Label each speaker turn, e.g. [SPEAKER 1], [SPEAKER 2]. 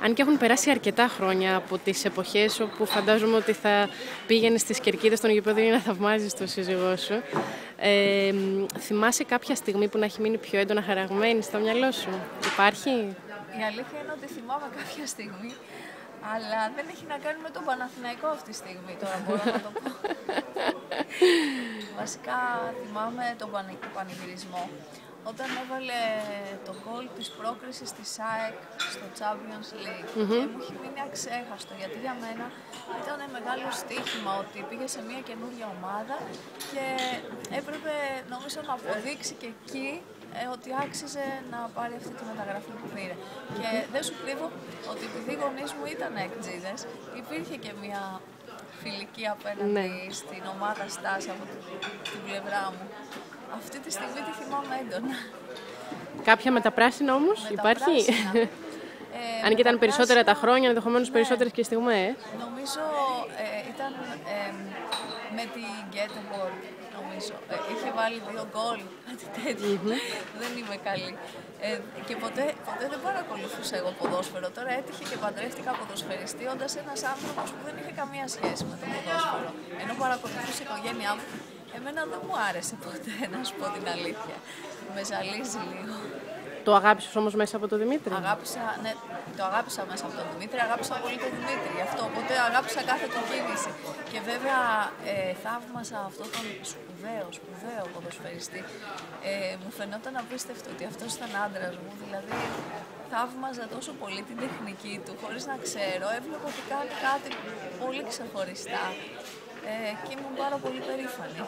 [SPEAKER 1] Αν και έχουν περάσει αρκετά χρόνια από τις εποχές όπου φαντάζομαι ότι θα πήγαινες στις κερκίδες των γηπέδων για να θαυμάζεις τον σύζυγό σου, θυμάσαι κάποια στιγμή που να έχει μείνει πιο έντονα χαραγμένη στο μυαλό σου? Υπάρχει?
[SPEAKER 2] Η αλήθεια είναι ότι θυμάμαι κάποια στιγμή, αλλά δεν έχει να κάνει με τον Παναθηναϊκό αυτή τη στιγμή, τώρα μπορώ να το πω. Βασικά θυμάμαι τον πανηγυρισμό. Όταν έβαλε το γκολ της πρόκρισης της ΑΕΚ στο Champions League και μου έχει μείνει αξέχαστο, γιατί για μένα ήταν μεγάλο στοίχημα ότι πήγε σε μια καινούργια ομάδα και έπρεπε νομίζω να αποδείξει και εκεί ότι άξιζε να πάρει αυτή τη μεταγραφή που πήρε. Και δεν σου κρύβω ότι επειδή οι γονείς μου ήταν εκτζίδες, υπήρχε και μια φιλική απέναντι στην ομάδα στάση από την πλευρά μου. Αυτή τη στιγμή τη θυμάμαι έντονα.
[SPEAKER 1] Κάποια με τα πράσινα όμως υπάρχει? Αν και ήταν περισσότερα τα χρόνια, ενδεχομένως περισσότερες και στιγμές.
[SPEAKER 2] Νομίζω ήταν με την Γκέτεμποργκ, νομίζω. Είχε βάλει 2 γκολ, κάτι τέτοιο. Δεν είμαι καλή. Και ποτέ δεν παρακολουθούσα εγώ ποδόσφαιρο. Τώρα έτυχε και παντρεύτηκα ποδοσφαιριστή, όντας ένας άνθρωπος που δεν είχε καμία σχέση με το ποδόσφαιρο. Ενώ παρακολουθούσε η οικογένειά μου. Εμένα δεν μου άρεσε ποτέ, να σου πω την αλήθεια. Με ζαλίζει λίγο.
[SPEAKER 1] Το αγάπησες όμως μέσα από τον Δημήτρη?
[SPEAKER 2] Ναι, το αγάπησα μέσα από τον Δημήτρη, αγάπησα πολύ τον Δημήτρη γι' αυτό, οπότε αγάπησα κάθε του κίνηση. Και βέβαια θαύμασα αυτόν τον σπουδαίο ποδοσφαιριστή. Μου φαινόταν απίστευτο ότι αυτός ήταν άντρας μου, δηλαδή θαύμαζα τόσο πολύ την τεχνική του, χωρίς να ξέρω, έβλεπα ότι κάνει κάτι πολύ ξεχωριστά και ήμουν πάρα πολύ περήφανη.